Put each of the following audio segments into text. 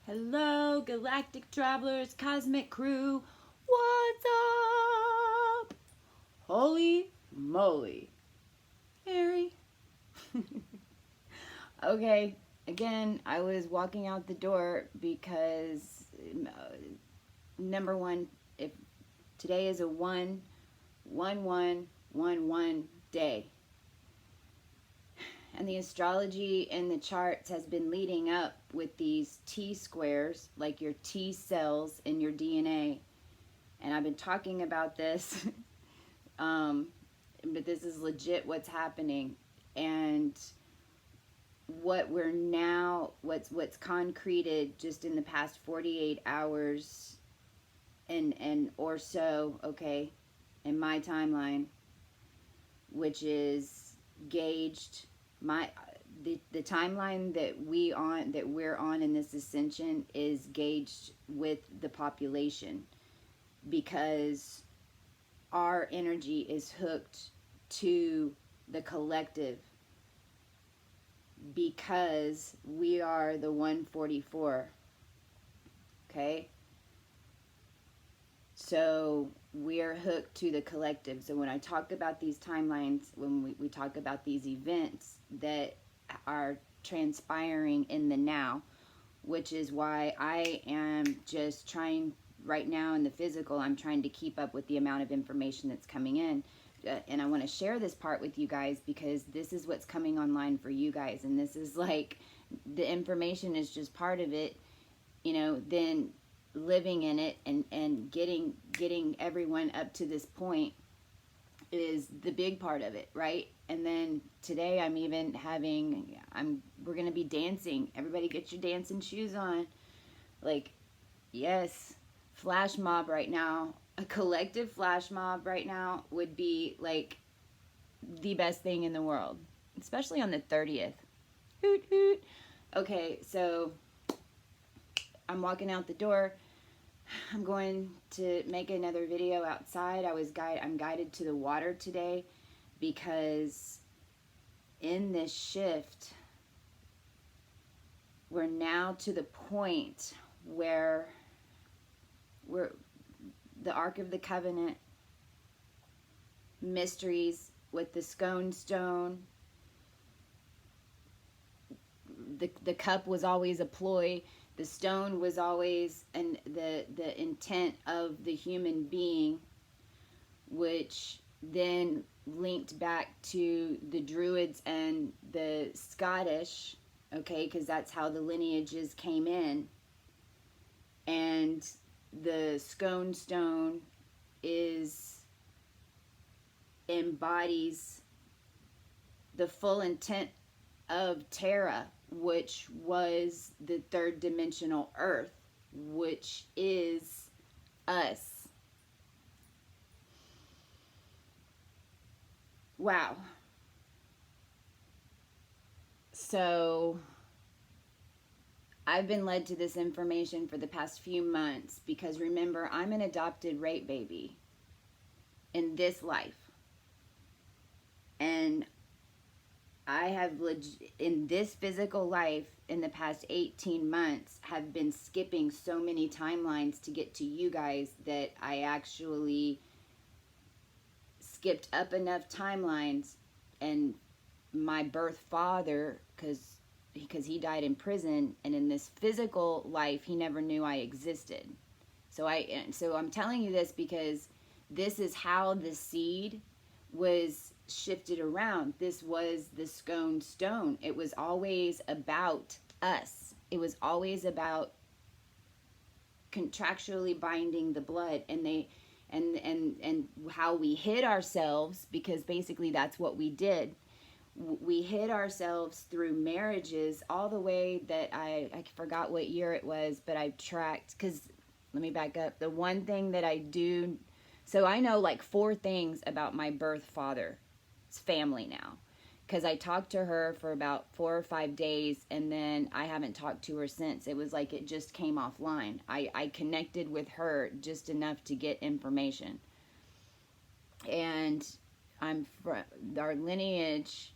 Hello, Galactic Travelers, Cosmic Crew. What's up? Holy moly. Harry. Okay, again, I was walking out the door because, number one, if today is a 1-1-1-1-1 day. And the astrology in the charts has been leading up with these T squares, like your T cells in your DNA. And I've been talking about this, but this is legit what's happening. And what we're now, what's concreted just in the past 48 hours and or so, okay, in my timeline, which is gauged. The timeline that we're on in this ascension is gauged with the population, because our energy is hooked to the collective, because we are the 144. Okay, so we're hooked to the collective. So when I talk about these timelines, when we talk about these events that are transpiring in the now, which is why I am just trying right now in the physical, I'm trying to keep up with the amount of information that's coming in. And I want to share this part with you guys because this is what's coming online for you guys. And this is like, the information is just part of it, you know, then living in it and getting everyone up to this point is the big part of it, right? And then today I'm even having, we're going to be dancing. Everybody get your dancing shoes on. Like, yes, flash mob right now, a collective flash mob right now would be like the best thing in the world, especially on the 30th. Hoot, hoot. Okay, so I'm walking out the door. I'm going to make another video outside. I'm guided to the water today because in this shift, we're now to the point where we're the Ark of the Covenant, mysteries with the scone stone. The cup was always a ploy. The stone was always the intent of the human being, which then linked back to the Druids and the Scottish, okay, because that's how the lineages came in. And the scone stone embodies the full intent of Terra, which was the third dimensional earth, which is us. Wow. So I've been led to this information for the past few months because, remember, I'm an adopted rape baby in this life. And I have, in this physical life, in the past 18 months, have been skipping so many timelines to get to you guys that I actually skipped up enough timelines. And my birth father, because he died in prison, and in this physical life, he never knew I existed. So I'm telling you this because this is how the seed was shifted around. This was the scone stone. It was always about us. It was always about contractually binding the blood, and how we hid ourselves, because basically that's what we did. We hid ourselves through marriages all the way that I forgot what year it was, but I tracked, because let me back up. The one thing that I do, so I know like 4 things about my birth father's family now, because I talked to her for about 4 or 5 days, and then I haven't talked to her since. It was like it just came offline. I connected with her just enough to get information. And I'm from our lineage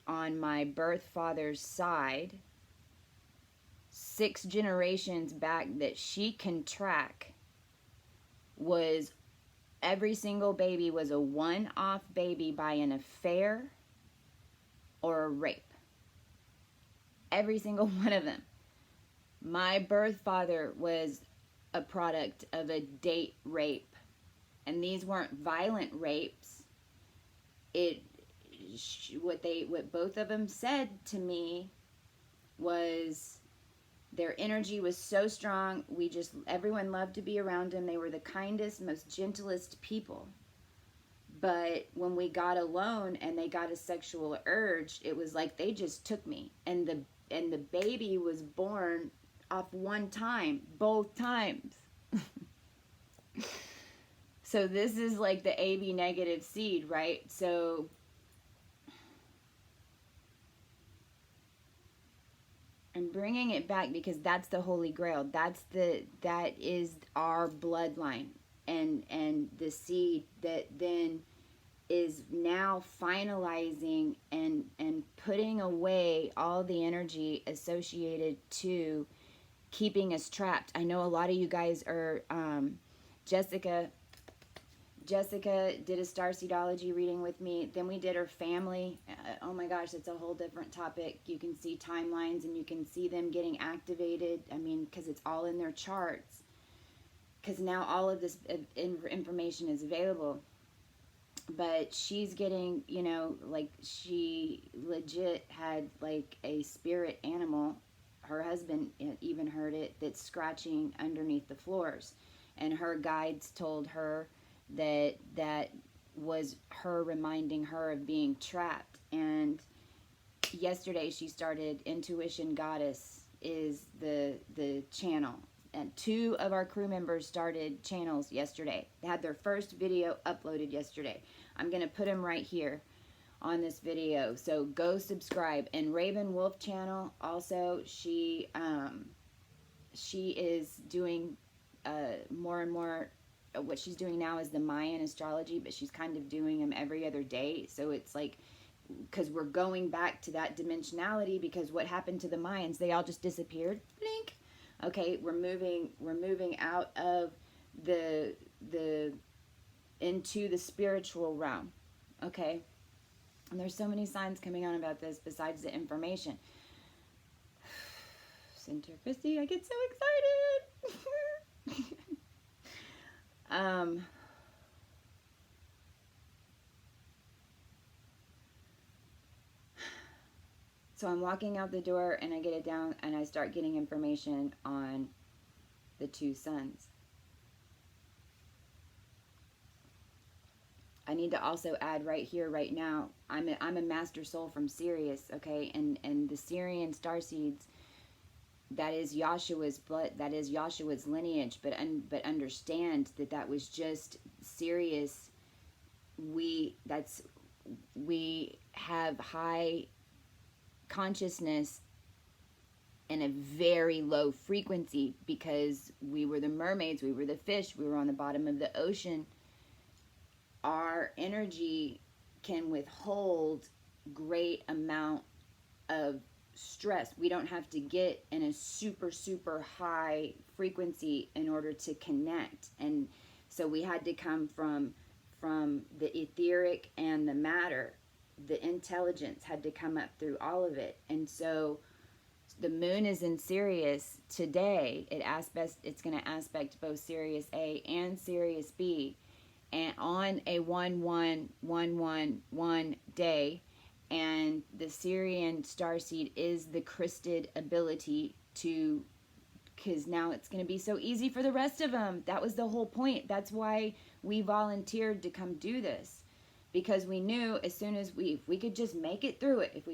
on my birth father's side 6 generations back that she can track was every single baby was a one-off baby by an affair or a rape. Every single one of them. My birth father was a product of a date rape. And these weren't violent rapes. What both of them said to me was their energy was so strong. Everyone loved to be around them. They were the kindest, most gentlest people. But when we got alone and they got a sexual urge, it was like they just took me. And the baby was born off one time, both times. So this is like the AB negative seed, right? So I'm bringing it back because that's the Holy Grail. That is our bloodline, and the seed that then is now finalizing and putting away all the energy associated to keeping us trapped. I know a lot of you guys are, Jessica did a starseedology reading with me. Then we did her family. Oh my gosh, it's a whole different topic. You can see timelines and you can see them getting activated. I mean, because it's all in their charts. Because now all of this information is available. But she's getting, you know, like she legit had like a spirit animal. Her husband even heard it, that's scratching underneath the floors. And her guides told her that was her reminding her of being trapped. And yesterday she started Intuition Goddess is the channel, and 2 of our crew members started channels yesterday. They had their first video uploaded yesterday. I'm gonna put them right here on this video, so go subscribe. And Raven Wolf channel also, she is doing more and more. What she's doing now is the Mayan astrology, but she's kind of doing them every other day. So it's like, because we're going back to that dimensionality, because what happened to the Mayans, they all just disappeared. Blink. Okay, we're moving out of the into the spiritual realm. Okay, and there's so many signs coming on about this besides the information. Centricity, I get so excited. So I'm walking out the door and I get it down and I start getting information on the 2 sons. I need to also add right here, right now, I'm a master soul from Sirius, okay? And the Syrian starseeds, that is Yahshua's blood, that is Yahshua's lineage, but understand that was just Sirius. We have high consciousness and a very low frequency because we were the mermaids, we were the fish, we were on the bottom of the ocean. Our energy can withhold great amount of stress. We don't have to get in a super, super high frequency in order to connect. And so we had to come from the etheric and the matter. The intelligence had to come up through all of it. And so the moon is in Sirius today. It's going to aspect both Sirius A and Sirius B, and on a 1-1-1-1-1 day. And the Syrian starseed is the Christed ability to, because now it's going to be so easy for the rest of them. That was the whole point. That's why we volunteered to come do this, because we knew as soon as if we could just make it through it,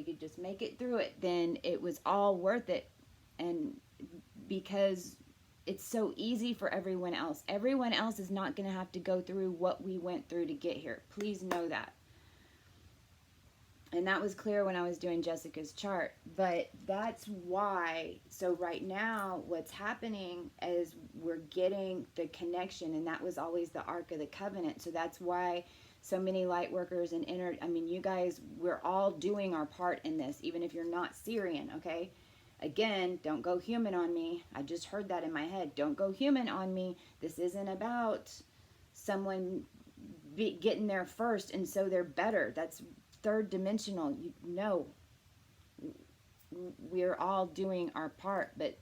then it was all worth it. And because it's so easy for everyone else. Everyone else is not going to have to go through what we went through to get here. Please know that. And that was clear when I was doing Jessica's chart. But that's why, so right now what's happening is we're getting the connection, and that was always the Ark of the Covenant. So that's why so many light workers and you guys, we're all doing our part in this, even if you're not Syrian, okay? again, don't go human on me. I just heard that in my head. Don't go human on me. This isn't about someone getting there first and so they're better. That's third dimensional. No, we're all doing our part, but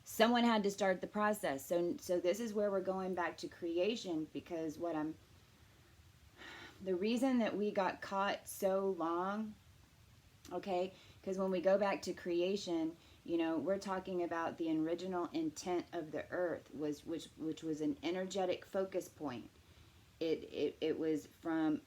someone had to start the process. So this is where we're going back to creation, because the reason that we got caught so long, okay, because when we go back to creation, we're talking about the original intent of the earth which was an energetic focus point. It was from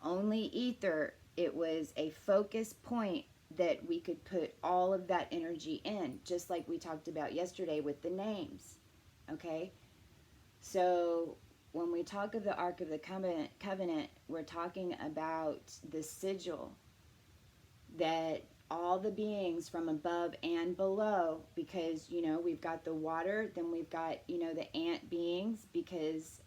only ether. It was a focus point that we could put all of that energy in, just like we talked about yesterday with the names. Okay? So when we talk of the Ark of the Covenant, we're talking about the sigil that all the beings from above and below, because, we've got the water, then we've got, the ant beings, because,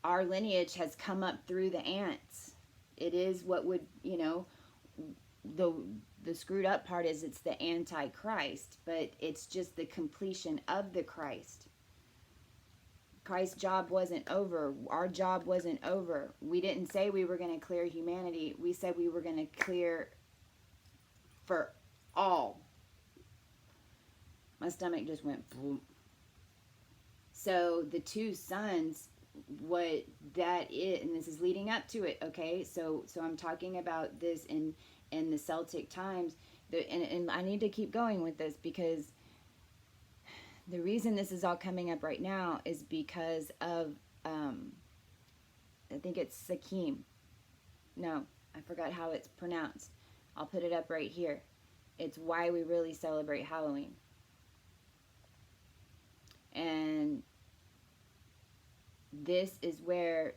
our lineage has come up through the ants. It is what would, the screwed up part is it's the Antichrist, but it's just the completion of the Christ. Christ's job wasn't over. Our job wasn't over. We didn't say we were going to clear humanity. We said we were going to clear for all. My stomach just went boom. So the two sons, what that is, and this is leading up to it, okay? So I'm talking about this in the Celtic times, and I need to keep going with this, because the reason this is all coming up right now is because of, I think it's Sakim. No, I forgot how it's pronounced. I'll put it up right here. It's why we really celebrate Halloween. And this is where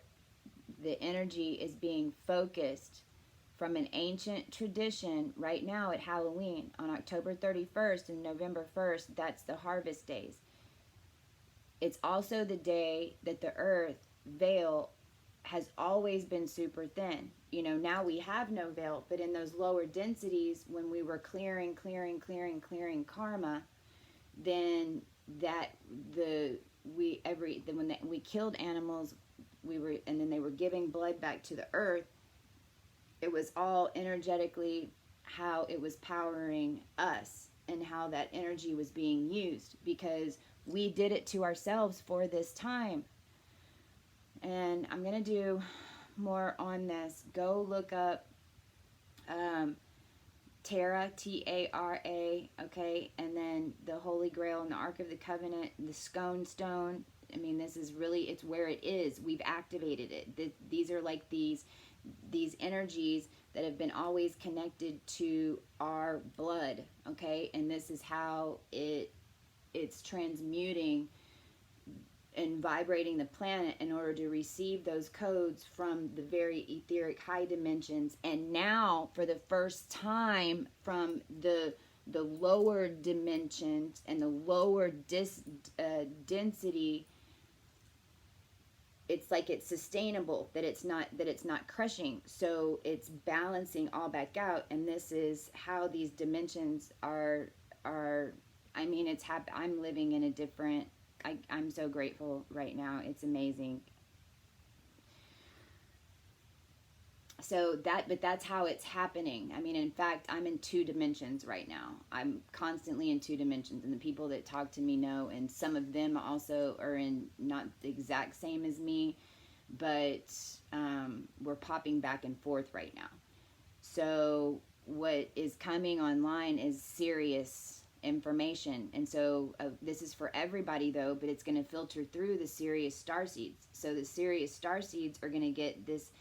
the energy is being focused from an ancient tradition right now at Halloween on October 31st and November 1st. That's the harvest days. It's also the day that the earth veil has always been super thin. Now we have no veil, but in those lower densities, when we were clearing karma, then when we killed animals, and then they were giving blood back to the earth. It was all energetically how it was powering us and how that energy was being used, because we did it to ourselves for this time. And I'm going to do more on this. Go look up Tara, T-A-R-A, okay, and then the Holy Grail and the Ark of the Covenant, the Scone Stone. This is really, it's where it is. We've activated it. These are like these energies that have been always connected to our blood, okay, and this is how it's transmuting and vibrating the planet in order to receive those codes from the very etheric high dimensions. And now, for the first time, from the lower dimensions and the lower density, it's like it's sustainable, that it's not crushing, so it's balancing all back out. And this is how these dimensions are I'm living in a different, I'm so grateful right now. It's amazing. So that's how it's happening. In fact, I'm in 2 dimensions right now. I'm constantly in 2 dimensions, and the people that talk to me know, and some of them also are in not the exact same as me, but we're popping back and forth right now. So what is coming online is serious information, and so this is for everybody though, but it's going to filter through the Sirius starseeds. So the Sirius starseeds are going to get this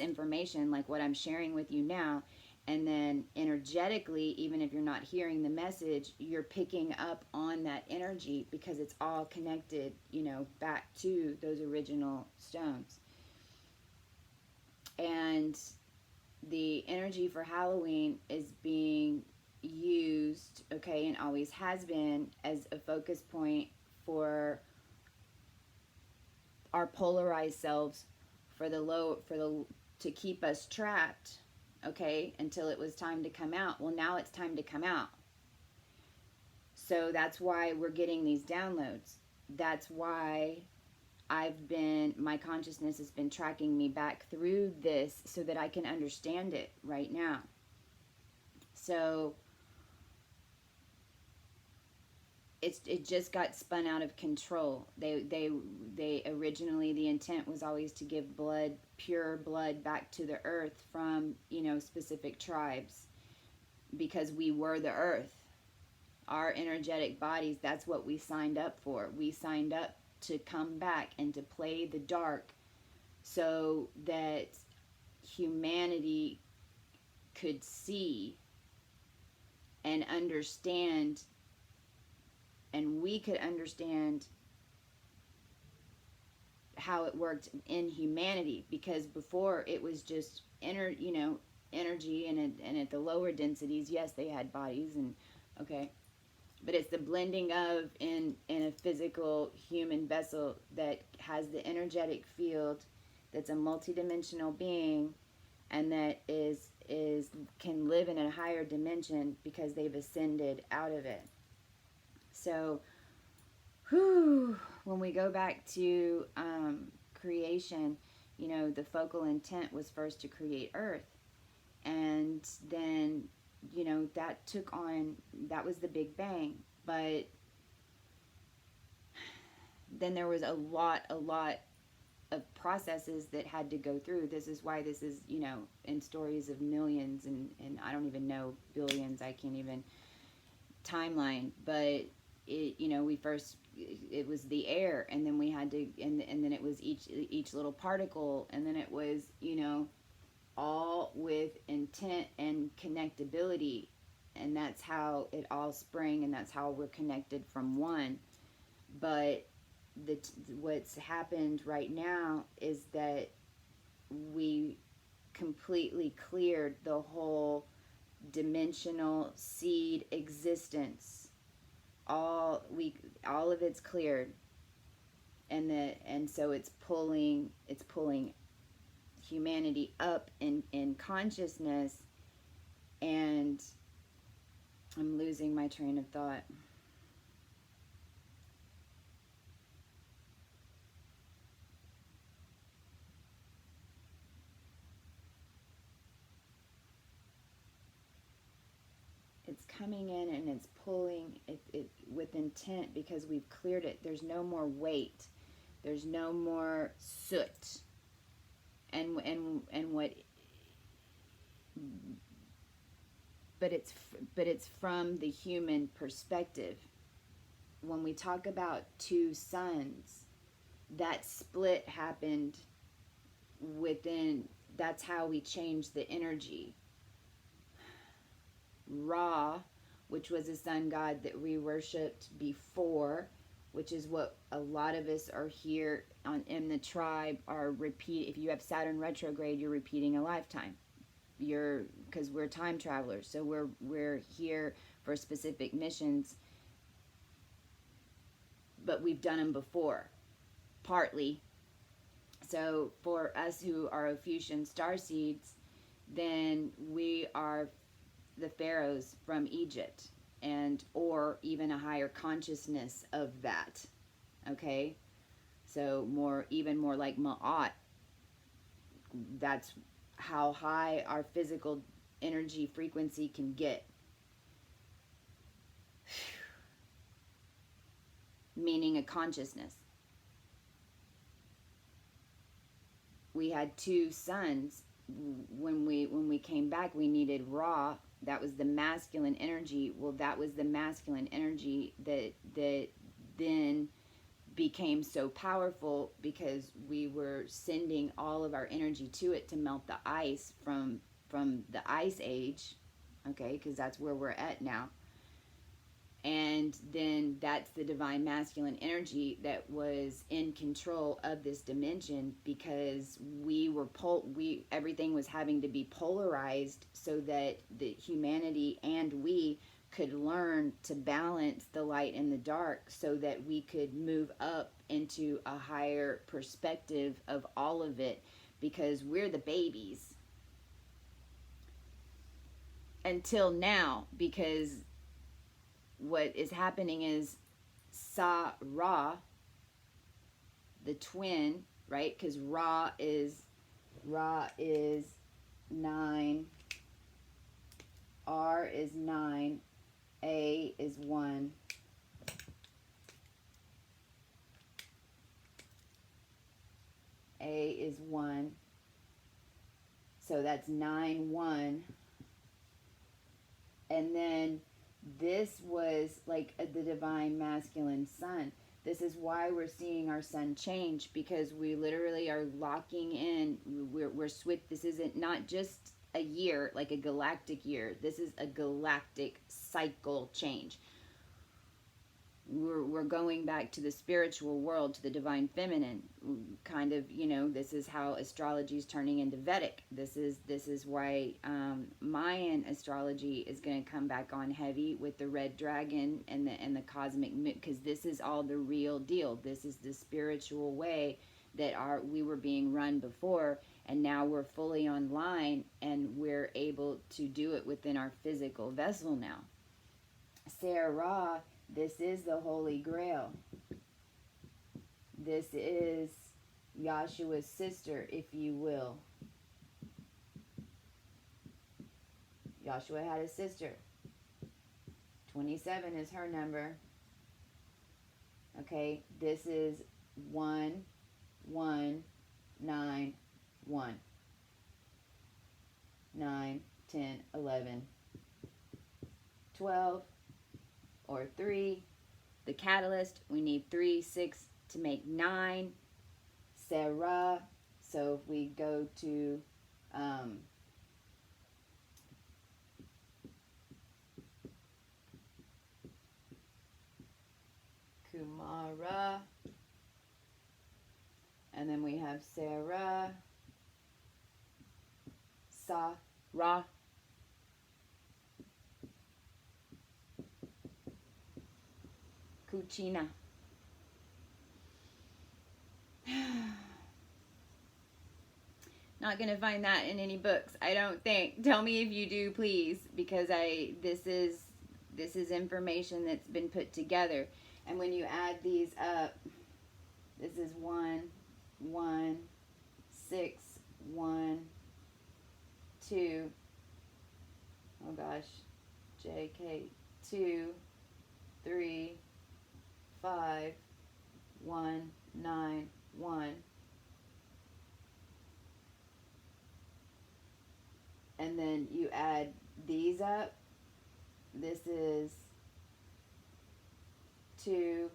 information, like what I'm sharing with you now, and then energetically, even if you're not hearing the message, you're picking up on that energy, because it's all connected, back to those original stones. And the energy for Halloween is being used, okay, and always has been, as a focus point for our polarized selves, to keep us trapped, okay, until it was time to come out. Well, now it's time to come out. So that's why we're getting these downloads. That's why my consciousness has been tracking me back through this so that I can understand it right now. So it just got spun out of control. They originally, the intent was always to give blood, pure blood, back to the earth from, specific tribes, because we were the earth. Our energetic bodies, that's what we signed up for. We signed up to come back and to play the dark so that humanity could see and understand, and we could understand how it worked in humanity, because before it was just energy, and at the lower densities, yes, they had bodies, and okay, but it's the blending of in a physical human vessel that has the energetic field, that's a multidimensional being, and that can live in a higher dimension because they've ascended out of it. So, when we go back to creation, the focal intent was first to create Earth, and then that was the Big Bang. But then there was a lot of processes that had to go through. This is why this is, in stories of millions and I don't even know, billions, I can't even timeline, but it was the air, and then we had to, and then it was each little particle, and then it was, all with intent and connectability, and that's how it all sprang, and that's how we're connected from one. But what's happened right now is that we completely cleared the whole dimensional seed existence. All of it's cleared, and so it's pulling humanity up in consciousness. And I'm losing my train of thought. It's coming in and it's pulling it with intent, because we've cleared it. There's no more weight. There's no more soot. And what? But it's from the human perspective. When we talk about two suns, that split happened within. That's how we changed the energy. Ra, which was a sun god that we worshipped before, which is what a lot of us are here in the tribe are repeat. If you have Saturn retrograde, you're repeating a lifetime. Because we're time travelers, so we're here for specific missions, but we've done them before, partly. So for us who are Ophiuchian starseeds, then we are the pharaohs from Egypt, or even a higher consciousness of that. Okay, so even more like Ma'at. That's how high our physical energy frequency can get. Meaning a consciousness. We had two suns. When we came back, we needed Ra. That was the masculine energy. Well, that was the masculine energy that then became so powerful, because we were sending all of our energy to it to melt the ice from the ice age, okay, because that's where we're at now. And then that's the divine masculine energy that was in control of this dimension, because everything was having to be polarized so that the humanity and we could learn to balance the light and the dark, so that we could move up into a higher perspective of all of it, because we're the babies. until now, because what is happening is SA RA, the twin, right? Because Ra is 9, R is 9, A is 1. A is 1. So that's 9, 1. And then this was like the divine masculine sun. This is why we're seeing our sun change, because we literally are locking in. We're switch. This isn't not just a year, like a galactic year. This is a galactic cycle change. We're going back to the spiritual world, to the divine feminine, kind of. This is how astrology is turning into Vedic. This is why Mayan astrology is going to come back on heavy with the red dragon and the cosmic, because this is all the real deal. This is the spiritual way that we were being run before, and now we're fully online, and we're able to do it within our physical vessel now. Sarah, this is the Holy Grail. This is Yahshua's sister, if you will. Yahshua had a sister. 27 is her number. Okay, this is 1, 1, 9, 1. 9, 10, 11, 12. Or 3, the catalyst, we need 3, 6 to make 9. Sarah, so if we go to Kumara, and then we have Sarah, Ra. Kuchina. Not gonna find that in any books, I don't think. Tell me if you do, please, because this is information that's been put together. And when you add these up, this is 1, 1, 6, 1, 2. Oh gosh, JK, 2, 3, 5, 1, 9, 1. And then you add these up. This is 2,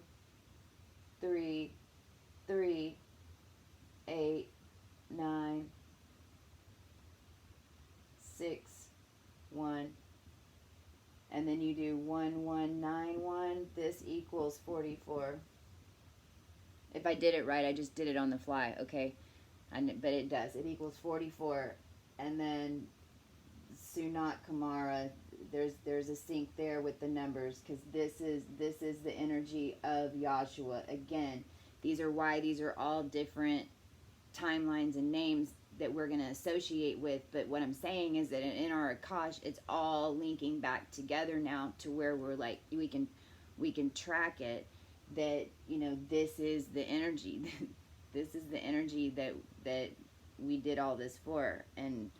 3, 3, 8, 9, 6, 1. And then you do 1, 1, 9, 1. This equals 44. If I did it right, I just did it on the fly, okay? But it does. It equals 44. And then Sanat Kumara, there's a sync there with the numbers, because this is the energy of Yahshua. Again, these are all different timelines and names that we're going to associate with, but what I'm saying is that in our akash, it's all linking back together now to where we're like, we can track it, that this is the energy. This is the energy that we did all this for. And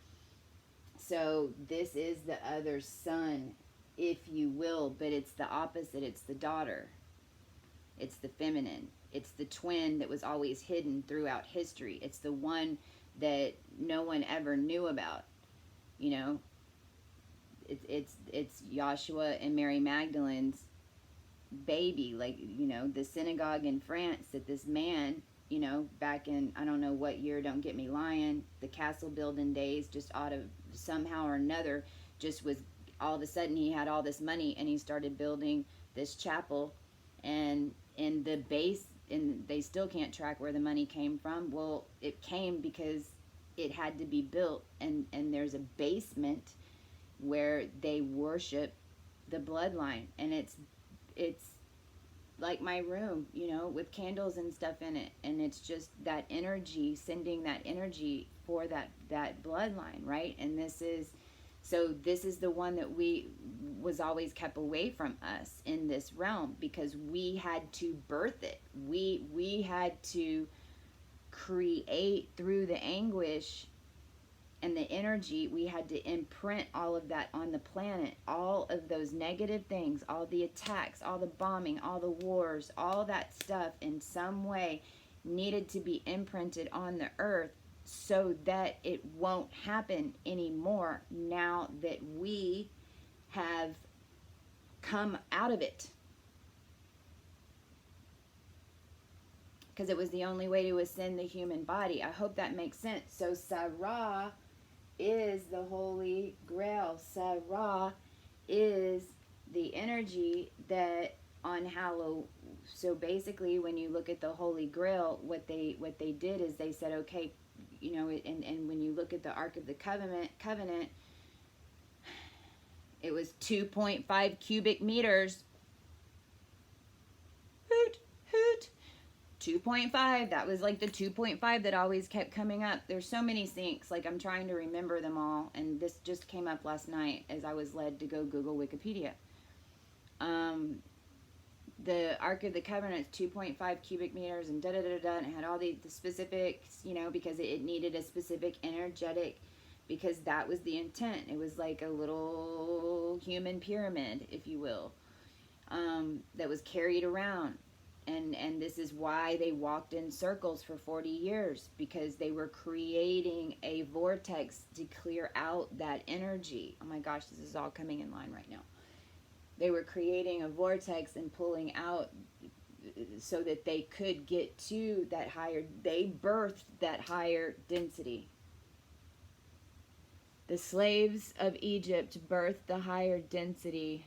so this is the other son, if you will, but it's the opposite. It's the daughter. It's the feminine. It's the twin that was always hidden throughout history. It's the one that no one ever knew about. It's Yahshua and Mary Magdalene's baby. Like, the synagogue in France that this man, back in, I don't know what year, don't get me lying, the castle building days, just out of somehow or another, just was, all of a sudden he had all this money and he started building this chapel, and in the base, and they still can't track where the money came from. Well, it came because it had to be built, and there's a basement where they worship the bloodline, and it's like my room, with candles and stuff in it, and it's just that energy, sending that energy for that bloodline, right? And this is So this is the one that was always kept away from us in this realm, because we had to birth it. We had to create through the anguish and the energy. We had to imprint all of that on the planet. All of those negative things, all the attacks, all the bombing, all the wars, all that stuff in some way needed to be imprinted on the earth, so that it won't happen anymore now that we have come out of it. Because it was the only way to ascend the human body. I hope that makes sense. So Sarah is the Holy Grail. Sarah is the energy that on Halloween. So basically, when you look at the Holy Grail, what they did is they said, okay, you know, and when you look at the Ark of the Covenant, it was 2.5 cubic meters. Hoot, hoot. 2.5, that was like the 2.5 that always kept coming up. There's so many syncs, like I'm trying to remember them all, and this just came up last night as I was led to go Google Wikipedia. The Ark of the Covenant is 2.5 cubic meters, and da-da-da-da, and it had all the specifics, you know, because it needed a specific energetic, because that was the intent. It was like a little human pyramid, if you will, that was carried around. And this is why they walked in circles for 40 years, because they were creating a vortex to clear out that energy. Oh my gosh, this is all coming in line right now. They were creating a vortex and pulling out so that they could get to that higher, they birthed that higher density. The slaves of Egypt birthed the higher density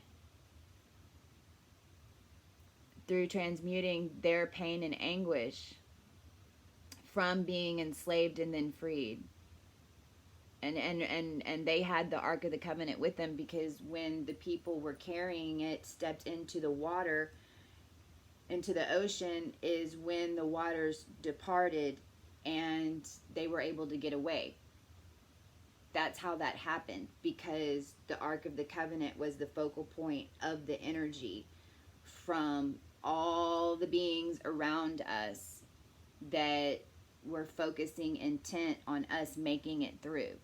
through transmuting their pain and anguish from being enslaved and then freed. And they had the Ark of the Covenant with them, because when the people were carrying it, stepped into the water, into the ocean, is when the waters departed and they were able to get away. That's how that happened, because the Ark of the Covenant was the focal point of the energy from all the beings around us that were focusing intent on us making it through.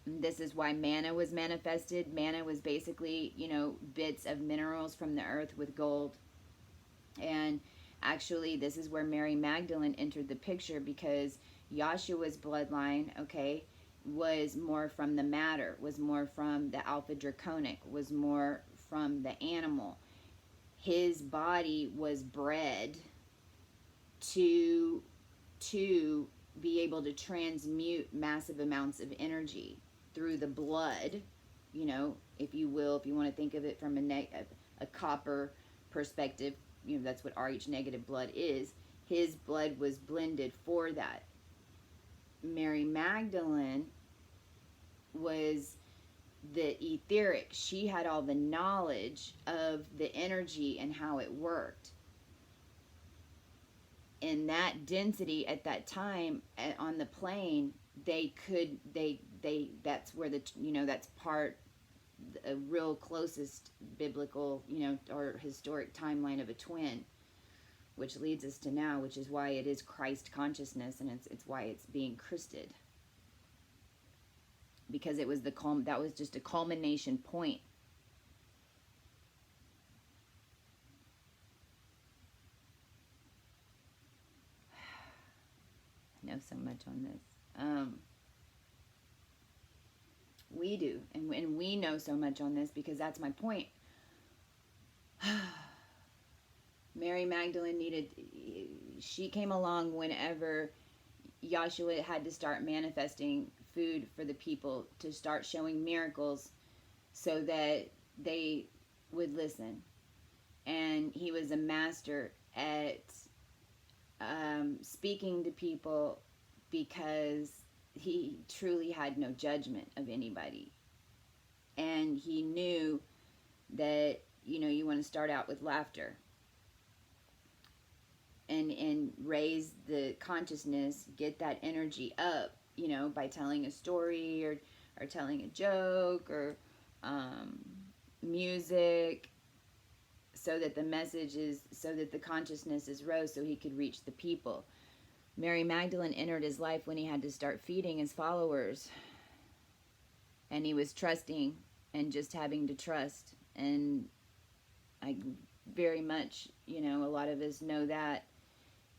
And this is why manna was manifested. Manna was basically, you know, bits of minerals from the earth with gold. And actually, this is where Mary Magdalene entered the picture, because Yahshua's bloodline, okay, was more from the matter, was more from the Alpha Draconic, was more from the animal. His body was bred to be able to transmute massive amounts of energy through the blood, you know, if you will, if you want to think of it from a copper perspective, you know, that's what Rh negative blood is. His blood was blended for that. Mary Magdalene was the etheric. She had all the knowledge of the energy and how it worked. In that density at that time on the plane, that's where the, you know, that's part, a real closest biblical, you know, or historic timeline of a twin, which leads us to now, which is why it is Christ consciousness, and it's why it's being Christed. Because it was that was just a culmination point. I know so much on this. We do, and we know so much on this, because that's my point. Mary Magdalene she came along whenever Yahshua had to start manifesting food for the people, to start showing miracles so that they would listen. And he was a master at speaking to people, because he truly had no judgment of anybody. And he knew that, you know, you want to start out with laughter. and raise the consciousness, get that energy up, you know, by telling a story or telling a joke or music, so that the message is, so that the consciousness is rose, so he could reach the people. Mary Magdalene entered his life when he had to start feeding his followers. And he was trusting and just having to trust. And I very much, you know, a lot of us know that.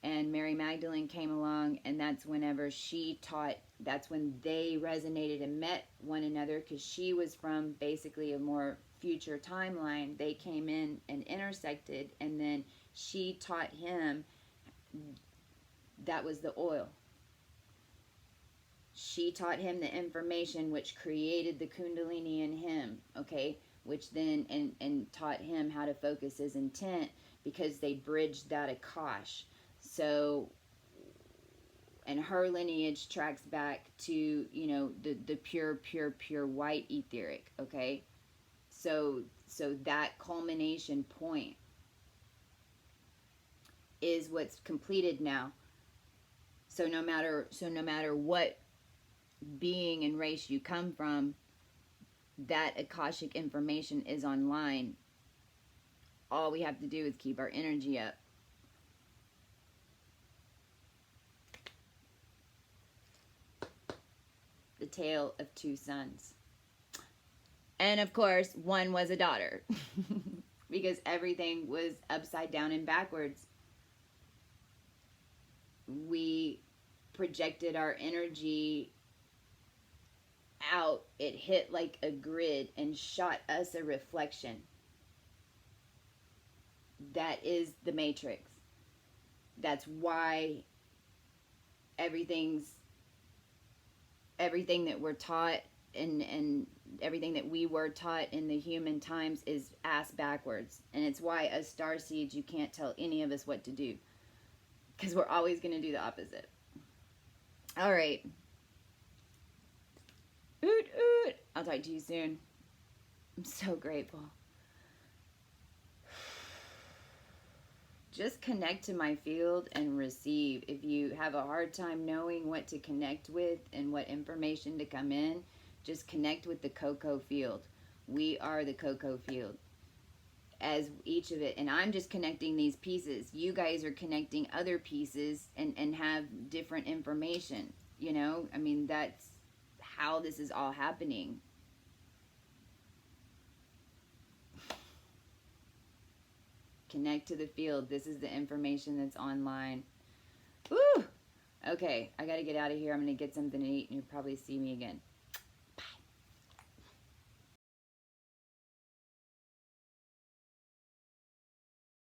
And Mary Magdalene came along, and that's whenever she taught, that's when they resonated and met one another, because she was from basically a more future timeline. They came in and intersected, and then she taught him, that was the oil. She taught him the information which created the Kundalini in him, okay? Which then, and taught him how to focus his intent, because they bridged that akash. So, and her lineage tracks back to, you know, the pure white etheric, okay? So that culmination point is what's completed now. So no matter what being and race you come from, that akashic information is online. All we have to do is keep our energy up. The tale of two sons. And of course, one was a daughter. Because everything was upside down and backwards. We projected our energy out. It hit like a grid and shot us a reflection. That is the matrix. That's why everything that we're taught and everything that we were taught in the human times is ass backwards. And it's why us starseeds, you can't tell any of us what to do, because we're always going to do the opposite. All right. Oot, oot. I'll talk to you soon. I'm so grateful. Just connect to my field and receive. If you have a hard time knowing what to connect with and what information to come in, just connect with the cocoa field. We are the cocoa field, as each of it. And I'm just connecting these pieces. You guys are connecting other pieces and have different information. You know, I mean, that's how this is all happening. Connect to the field. This is the information that's online. Woo! Okay, I gotta get out of here. I'm gonna get something to eat and you'll probably see me again.